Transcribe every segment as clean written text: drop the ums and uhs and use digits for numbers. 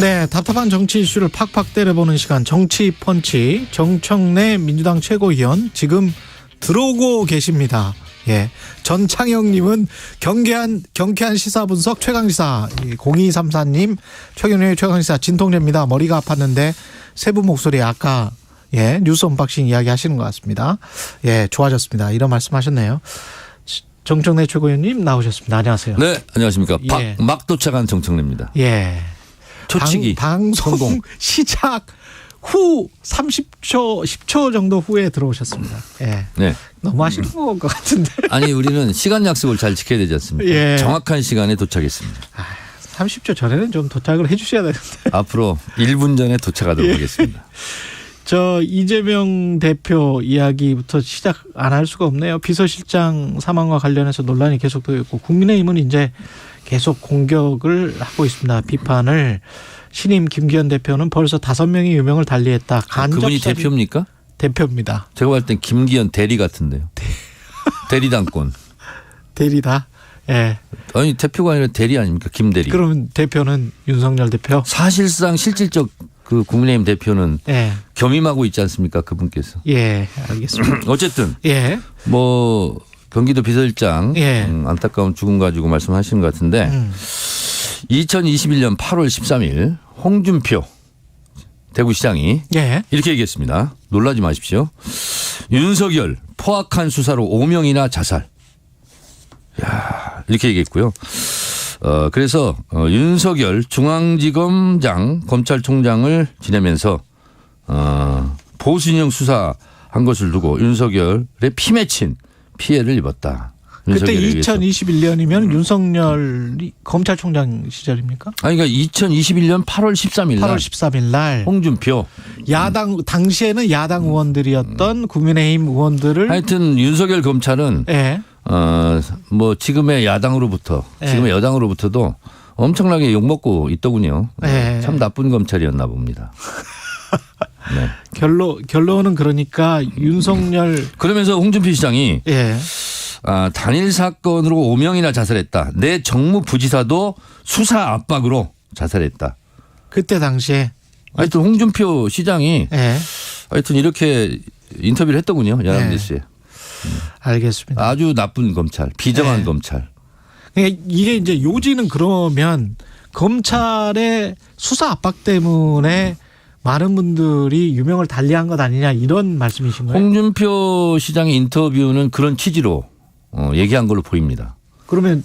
네, 답답한 정치 이슈를 팍팍 때려보는 시간 정치 펀치. 정청래 민주당 최고위원 지금 들어오고 계십니다. 예, 전창영님은 경쾌한 시사 분석 최강시사, 0234님 최경영의 최강시사 진통제입니다. 머리가 아팠는데 세분 목소리 아까 뉴스 언박싱 이야기 하시는 것 같습니다. 예, 좋아졌습니다. 이런 말씀하셨네요. 정청래 최고위원님 나오셨습니다. 안녕하세요. 네, 안녕하십니까. 예. 막 도착한 정청래입니다. 예. 초치기 방송 성공. 시작 후 30초, 10초 정도 후에 들어오셨습니다. 예. 네. 너무 하시는 것 같은데. 아니 우리는 시간 약속을 잘 지켜야 되지 않습니까? 예. 정확한 시간에 도착했습니다. 30초 전에는 좀 도착을 해 주셔야 되는데. 앞으로 1분 전에 도착하도록 예. 하겠습니다. 저 이재명 대표 이야기부터 시작 안 할 수가 없네요. 비서실장 사망과 관련해서 논란이 계속되고 있고 국민의힘은 이제 계속 공격을 하고 있습니다. 비판을. 신임 김기현 대표는 벌써 5명이 유명을 달리했다. 그분이 대표입니까? 대표입니다. 제가 볼 땐 김기현 대리 같은데요. 대리당권. 대리다. 예. 아니 대표가 아니라 대리 아닙니까? 김대리. 그러면 대표는 윤석열 대표? 사실상 실질적 그 국민의힘 대표는 예. 겸임하고 있지 않습니까? 그분께서. 예, 알겠습니다. 어쨌든 예. 뭐 경기도 비서실장 예. 안타까운 죽음 가지고 말씀하시는 것 같은데 2021년 8월 13일 홍준표 대구시장이 예. 이렇게 얘기했습니다. 놀라지 마십시오. 윤석열 포악한 수사로 5명이나 자살. 야, 이렇게 얘기했고요. 그래서 윤석열 중앙지검장 검찰총장을 지내면서 보수인형 수사한 것을 두고 윤석열의 피 맺힌 피해를 입었다. 그때 2021년이면 윤석열이 검찰총장 시절입니까? 아니 그러니까 2021년 8월 13일 날 8월 13일 날 홍준표 당시에는 야당 의원들이었던 국민의힘 의원들을 하여튼 윤석열 검찰은 예. 뭐 지금의 야당으로부터 지금의 여당으로부터도 엄청나게 욕먹고 있더군요. 참 나쁜 검찰이었나 봅니다. 네. 결론은 그러니까 윤석열 그러면서 홍준표 시장이 단일 사건으로 5명이나 자살했다. 내 정무 부지사도 수사 압박으로 자살했다. 그때 당시에 하여튼 홍준표 시장이 하여튼 이렇게 인터뷰를 했더군요. 연합뉴스에. 알겠습니다. 아주 나쁜 검찰, 비정한 검찰. 그러니까 이게 이제 요지는 그러면 검찰의 수사 압박 때문에 많은 분들이 유명을 달리한 것 아니냐 이런 말씀이신 거예요? 홍준표 시장의 인터뷰는 그런 취지로 얘기한 걸로 보입니다. 그러면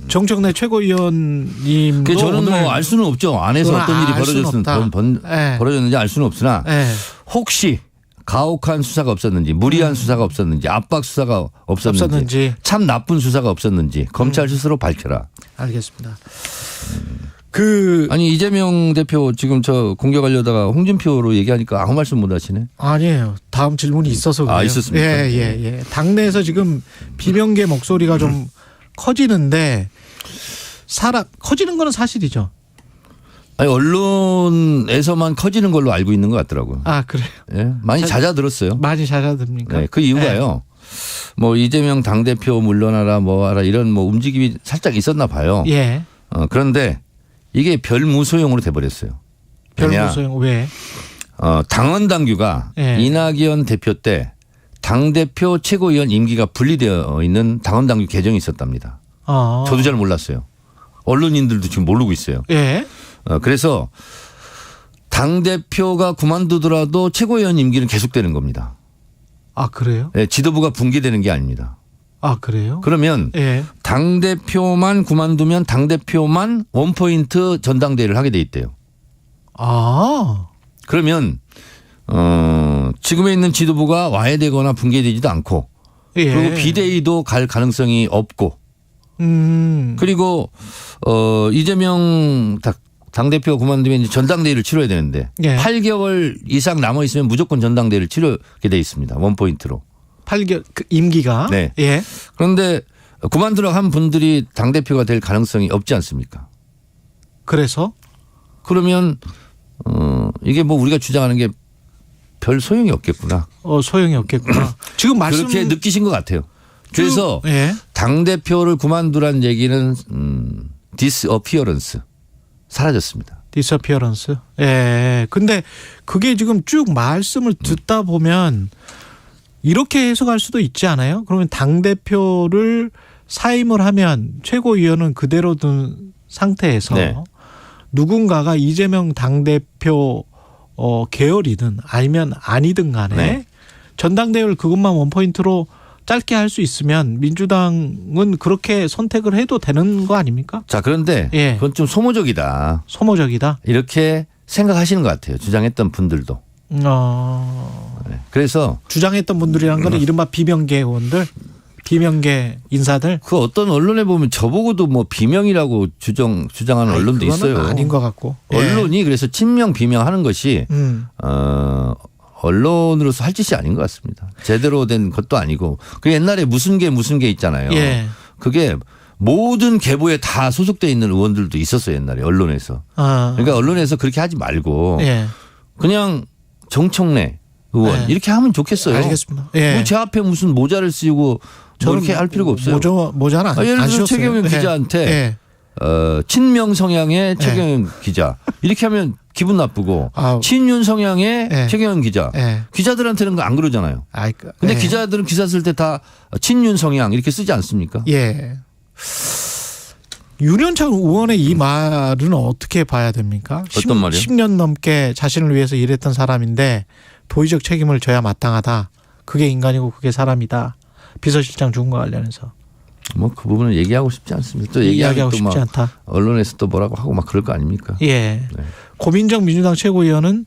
정청래 최고위원님도 저는 뭐 알 수는 없죠. 안에서 어떤 일이 벌어졌는지 알 수는 없으나 혹시 가혹한 수사가 없었는지 무리한 수사가 없었는지 압박 수사가 없었는지 참 나쁜 수사가 없었는지 검찰 스스로 밝혀라. 알겠습니다. 아니 이재명 대표 지금 저 공격하려다가 홍준표로 얘기하니까 아무 말씀 못 하시네. 아니에요. 다음 질문이 있어서 그래요. 있었습니까? 예. 당내에서 지금 비명계 목소리가 좀 커지는데 커지는 거는 사실이죠. 아니 언론에서만 커지는 걸로 알고 있는 것 같더라고요. 아 그래요? 예, 많이 잦아들었어요. 많이 잦아듭니까? 네, 그 이유가요. 뭐 이재명 당대표 물러나라 뭐하라 이런 뭐 움직임이 살짝 있었나 봐요. 예. 그런데 이게 별무소용으로 돼버렸어요. 별무소용 왜? 당원 당규가 이낙연 대표 때 당대표 최고위원 임기가 분리되어 있는 당원 당규 개정이 있었답니다. 저도 잘 몰랐어요. 언론인들도 지금 모르고 있어요. 예. 그래서 당대표가 그만두더라도 최고위원 임기는 계속되는 겁니다. 아 그래요? 네, 지도부가 붕괴되는 게 아닙니다. 아 그래요? 그러면 당대표만 그만두면 당대표만 원포인트 전당대회를 하게 돼 있대요. 그러면 지금에 있는 지도부가 와해되거나 붕괴되지도 않고 그리고 비대위도 갈 가능성이 없고 그리고 이재명 당대표가 그만두면 이제 전당대회를 치러야 되는데 8개월 이상 남아있으면 무조건 전당대회를 치르게 돼 있습니다. 원포인트로. 8개월 임기가. 네. 그런데 그만두라고 한 분들이 당대표가 될 가능성이 없지 않습니까? 그래서? 그러면 이게 뭐 우리가 주장하는 게 별 소용이 없겠구나. 소용이 없겠구나. 지금 말씀 그렇게 느끼신 것 같아요. 그래서 당대표를 그만두라는 얘기는 디스어피어런스 사라졌습니다. 디서피어런스. 예. 근데 그게 지금 쭉 말씀을 듣다 보면 이렇게 해석할 수도 있지 않아요? 그러면 당대표를 사임을 하면 최고위원은 그대로 둔 상태에서 네. 누군가가 이재명 당대표 계열이든 아니면 아니든 간에 네. 전당대회를 그것만 원포인트로 짧게 할 수 있으면 민주당은 그렇게 선택을 해도 되는 거 아닙니까? 자, 그런데 예. 그건 좀 소모적이다. 소모적이다. 이렇게 생각하시는 것 같아요. 주장했던 분들도. 네. 그래서 주장했던 분들이란 거는 이른바 비명계 의원들, 비명계 인사들. 그 어떤 언론에 보면 저보고도 뭐 비명이라고 주장하는 언론도 있어요. 아닌 것 같고. 언론이 예. 그래서 친명 비명하는 것이 언론으로서 할 짓이 아닌 것 같습니다. 제대로 된 것도 아니고. 그 옛날에 무슨 개 있잖아요. 예. 그게 모든 계보에 다 소속돼 있는 의원들도 있었어요. 옛날에 언론에서. 그러니까 언론에서 그렇게 하지 말고 예. 그냥 정청래 의원 예. 이렇게 하면 좋겠어요. 알겠습니다. 예. 제 앞에 무슨 모자를 쓰고 그렇게 할 필요가 없어요. 모자는 안 예를 들어 최경영 기자한테 예. 친명 성향의 최경영 기자 이렇게 하면 기분 나쁘고 친윤 성향의 최경영 기자 기자들한테는 안 그러잖아요. 근데 기자들은 기사 쓸 때 다 친윤 성향 이렇게 쓰지 않습니까? 예. 윤현창 의원의 이 말은 어떻게 봐야 됩니까? 어떤 말이요? 10년 넘게 자신을 위해서 일했던 사람인데 도의적 책임을 져야 마땅하다. 그게 인간이고 그게 사람이다. 비서실장 죽은 거 관련해서. 뭐 그 부분은 얘기하고 싶지 않습니다. 또 얘기하고 싶지 않다. 언론에서 또 뭐라고 하고 막 그럴 거 아닙니까? 예. 네. 고민정 민주당 최고위원은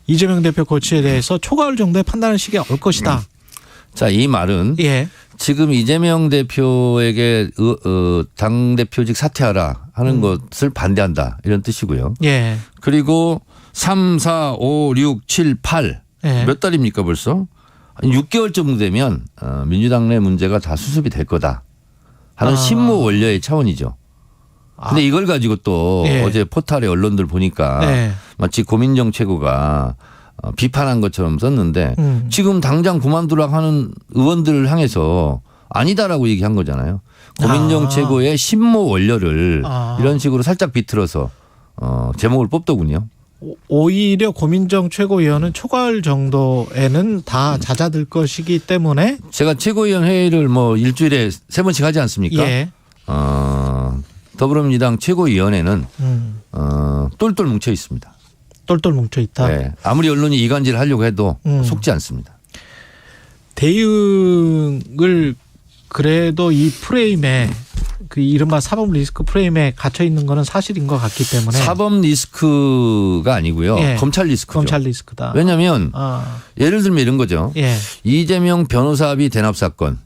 이재명 대표 거취에 대해서 초가을 정도의 판단의 시기가 올 것이다. 자, 이 말은 예. 지금 이재명 대표에게 당대표직 사퇴하라 하는 것을 반대한다 이런 뜻이고요. 예. 그리고 3, 4, 5, 6, 7, 8 몇 달입니까 벌써? 6개월 정도 되면 민주당 내 문제가 다 수습이 될 거다 하는 신무 원려의 차원이죠. 근데 이걸 가지고 또 어제 포탈에 언론들 보니까 마치 고민정 최고가 비판한 것처럼 썼는데 지금 당장 그만두라고 하는 의원들을 향해서 아니다라고 얘기한 거잖아요. 고민정 최고의 신무 원려를 이런 식으로 살짝 비틀어서 제목을 뽑더군요. 오히려 고민정 최고위원은 초가을 정도에는 다 잦아들 것이기 때문에 제가 최고위원 회의를 뭐 일주일에 3번씩 하지 않습니까? 예. 더불어민주당 최고위원회는 똘똘 뭉쳐 있습니다. 똘똘 뭉쳐 있다. 네. 아무리 언론이 이간질을 하려고 해도 속지 않습니다. 대응을 그래도 이 프레임에 그 이른바 사법 리스크 프레임에 갇혀 있는 거는 사실인 것 같기 때문에 사법 리스크가 아니고요. 검찰 리스크죠. 검찰 리스크다. 왜냐하면 예를 들면 이런 거죠. 이재명 변호사비 대납 사건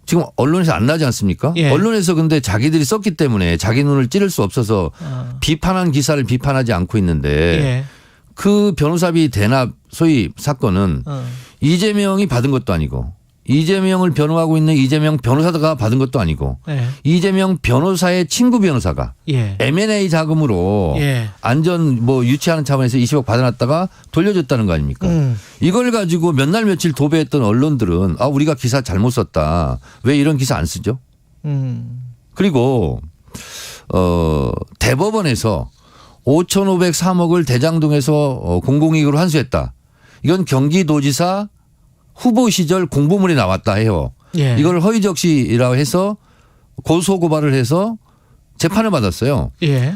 지금 언론에서 안 나지 않습니까? 언론에서 근데 자기들이 썼기 때문에 자기 눈을 찌를 수 없어서 비판한 기사를 비판하지 않고 있는데 그 변호사비 대납 소위 사건은 이재명이 받은 것도 아니고 이재명을 변호하고 있는 이재명 변호사가 받은 것도 아니고 이재명 변호사의 친구 변호사가 M&A 자금으로 안전 뭐 유치하는 차원에서 20억 받아놨다가 돌려줬다는 거 아닙니까? 이걸 가지고 몇 날 며칠 도배했던 언론들은 우리가 기사 잘못 썼다. 왜 이런 기사 안 쓰죠? 그리고 대법원에서 5,503억을 대장동에서 공공이익으로 환수했다. 이건 경기도지사 후보 시절 공보물이 나왔다 해요. 이걸 허위적시라고 해서 고소고발을 해서 재판을 받았어요.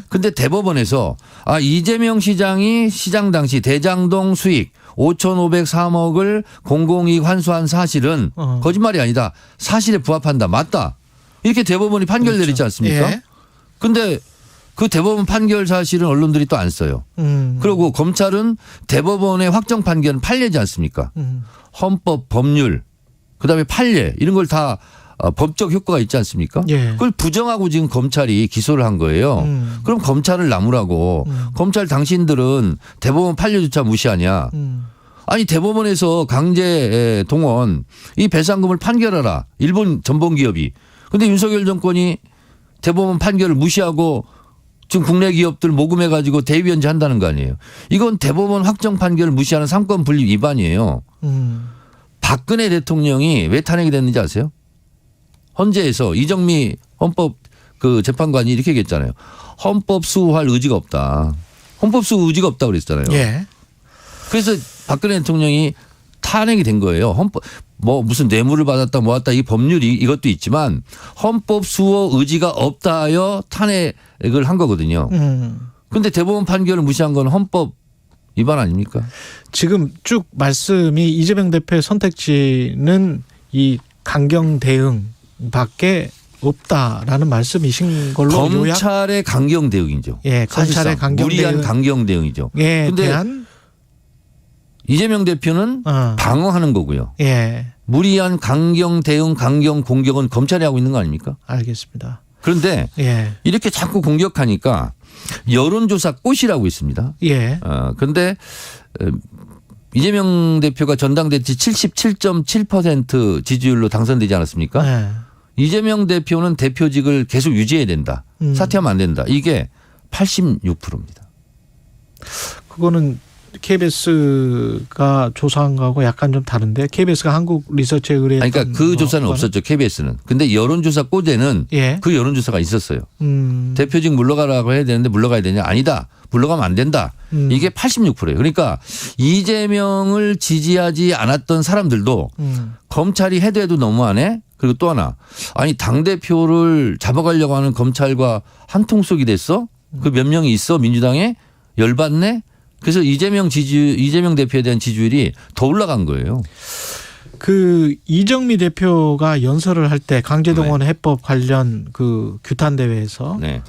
그런데 대법원에서 이재명 시장이 시장 당시 대장동 수익 5,503억을 공공이익 환수한 사실은 거짓말이 아니다. 사실에 부합한다. 맞다. 이렇게 대법원이 판결 내리지 않습니까? 그런데 그 대법원 판결 사실은 언론들이 또 안 써요. 그리고 검찰은 대법원의 확정 판결은 판례지 않습니까? 헌법, 법률, 그다음에 판례 이런 걸 다 법적 효과가 있지 않습니까? 그걸 부정하고 지금 검찰이 기소를 한 거예요. 그럼 검찰을 나무라고 검찰 당신들은 대법원 판례조차 무시하냐. 아니 대법원에서 강제 동원 이 배상금을 판결하라. 일본 전범기업이. 그런데 윤석열 정권이 대법원 판결을 무시하고 지금 국내 기업들 모금해 가지고 대위원제 한다는 거 아니에요. 이건 대법원 확정 판결을 무시하는 삼권 분립 위반이에요. 박근혜 대통령이 왜 탄핵이 됐는지 아세요? 헌재에서 이정미 헌법 그 재판관이 이렇게 얘기했잖아요. 헌법 수호할 의지가 없다. 헌법수 의지가 없다고 그랬잖아요. 예. 그래서 박근혜 대통령이 탄핵이 된 거예요. 헌법 뭐 무슨 뇌물을 받았다 모았다 이 법률이 이것도 있지만 헌법 수호 의지가 없다 하여 탄핵을 한 거거든요. 그런데 대법원 판결을 무시한 건 헌법 위반 아닙니까? 지금 쭉 말씀이 이재명 대표의 선택지는 이 강경 대응밖에 없다라는 말씀이신 걸로 검찰의 요약? 강경 대응이죠. 예, 검찰의 강경 무리한 대응. 강경 대응이죠. 예, 근데 대한 이재명 대표는 방어하는 거고요. 예. 무리한 강경 대응, 강경 공격은 검찰이 하고 있는 거 아닙니까? 알겠습니다. 그런데 예. 이렇게 자꾸 공격하니까 여론조사 꽃이라고 있습니다. 예. 그런데 이재명 대표가 전당대회 77.7% 지지율로 당선되지 않았습니까? 예. 이재명 대표는 대표직을 계속 유지해야 된다. 사퇴하면 안 된다. 이게 86%입니다. 그거는 KBS가 조사한 거하고 약간 좀 다른데 KBS가 한국 리서치에 의뢰했던 그러니까 그 조사는 없었죠. KBS는. 근데 여론조사 꼬제는 예. 그 여론조사가 있었어요. 대표직 물러가라고 해야 되는데 물러가야 되냐? 아니다. 물러가면 안 된다. 이게 86%예요. 그러니까 이재명을 지지하지 않았던 사람들도 검찰이 해도 해도 너무하네. 그리고 또 하나. 아니 당대표를 잡아가려고 하는 검찰과 한통속이 됐어? 그 몇 명이 있어 민주당에? 열받네? 그래서 이재명 대표에 대한 지지율이 더 올라간 거예요. 그 이정미 대표가 연설을 할 때 강제동원 해법 관련 그 규탄 대회에서 네.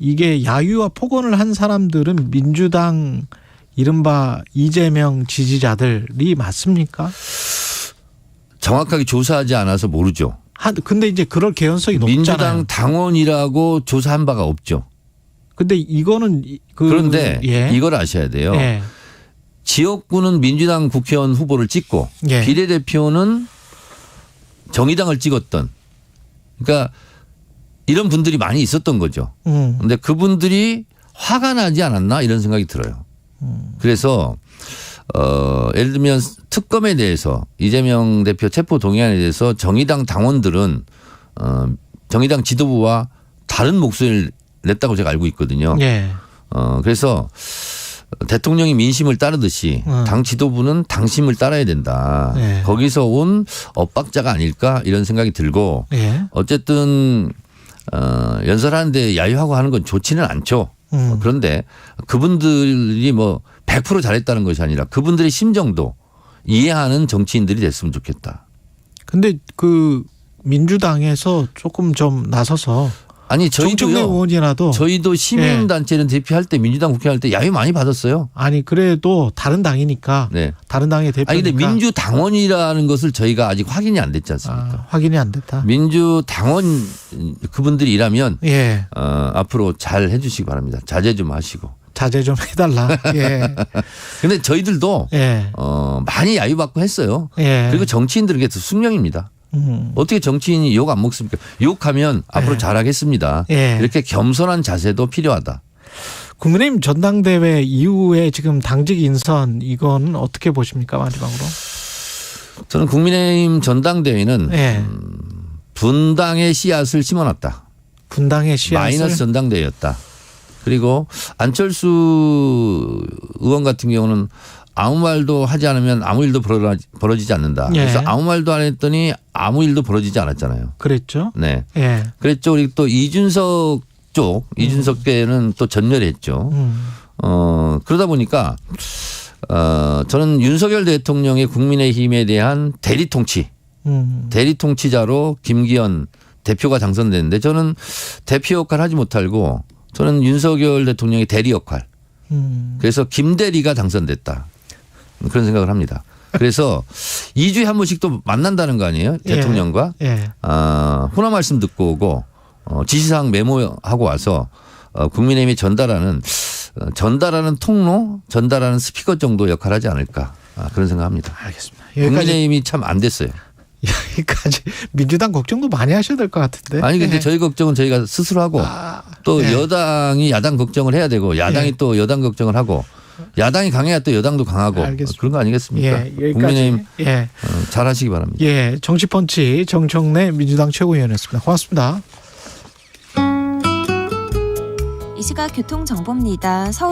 이게 야유와 폭언을 한 사람들은 민주당 이른바 이재명 지지자들이 맞습니까? 정확하게 조사하지 않아서 모르죠. 근데 이제 그럴 개연성이 높잖아요. 민주당 당원이라고 조사한 바가 없죠. 근데 이거는 그런데 예. 이걸 아셔야 돼요. 예. 지역구는 민주당 국회의원 후보를 찍고 예. 비례대표는 정의당을 찍었던 그러니까 이런 분들이 많이 있었던 거죠. 그런데 그분들이 화가 나지 않았나 이런 생각이 들어요. 그래서 예를 들면 특검에 대해서 이재명 대표 체포 동의안에 대해서 정의당 당원들은 정의당 지도부와 다른 목소리를 냈다고 제가 알고 있거든요. 예. 그래서 대통령이 민심을 따르듯이 당 지도부는 당심을 따라야 된다. 예. 거기서 온 엇박자가 아닐까 이런 생각이 들고 예. 어쨌든 연설하는데 야유하고 하는 건 좋지는 않죠. 그런데 그분들이 뭐 100% 잘했다는 것이 아니라 그분들의 심정도 이해하는 정치인들이 됐으면 좋겠다. 근데 그 민주당에서 조금 좀 나서서 아니 정청래 의원이라도 저희도 시민단체는 대표할 때 민주당 국회할 때 야유 많이 받았어요. 아니 그래도 다른 당이니까 네. 다른 당의 대표니까. 아니 근데 민주당원이라는 것을 저희가 아직 확인이 안 됐지 않습니까? 확인이 안 됐다. 민주당원 그분들이 일하면 예. 앞으로 잘 해주시기 바랍니다. 자제 좀 하시고. 자제 좀 해달라. 예. 근데 저희들도 예. 많이 야유받고 했어요. 예. 그리고 정치인들은 그게 숙명입니다. 어떻게 정치인이 욕 안 먹습니까? 욕하면 앞으로 잘하겠습니다. 예. 이렇게 겸손한 자세도 필요하다. 국민의힘 전당대회 이후에 지금 당직 인선 이건 어떻게 보십니까 마지막으로? 저는 국민의힘 전당대회는 예. 분당의 씨앗을 심어놨다. 분당의 씨앗을. 마이너스 전당대회였다. 그리고 안철수 의원 같은 경우는 아무 말도 하지 않으면 아무 일도 벌어지지 않는다. 예. 그래서 아무 말도 안 했더니 아무 일도 벌어지지 않았잖아요. 그랬죠. 네. 예. 그랬죠. 그리고 또 이준석 쪽, 이준석계는 또 전멸했죠. 그러다 보니까 저는 윤석열 대통령의 국민의힘에 대한 대리 통치, 대리 통치자로 김기현 대표가 당선됐는데 저는 대표 역할 하지 못하고 저는 윤석열 대통령의 대리 역할. 그래서 김대리가 당선됐다. 그런 생각을 합니다. 그래서 2주에 한 번씩 또 만난다는 거 아니에요? 대통령과. 예. 훈화 말씀 듣고 오고 지시사항 메모하고 와서 국민의힘이 전달하는 통로, 전달하는 스피커 정도 역할을 하지 않을까 그런 생각합니다. 알겠습니다. 국민의힘이 참 안 됐어요. 여기까지 민주당 걱정도 많이 하셔야 될 것 같은데. 아니 근데 저희 걱정은 저희가 스스로 하고 또 여당이 야당 걱정을 해야 되고 야당이 또 여당 걱정을 하고 야당이 강해야 또 여당도 강하고 알겠습니다. 그런 거 아니겠습니까? 여기까지. 국민의힘 잘 하시기 바랍니다. 예, 정치펀치 정청래 민주당 최고위원이었습니다. 고맙습니다. 이 시각 교통정보입니다. 서울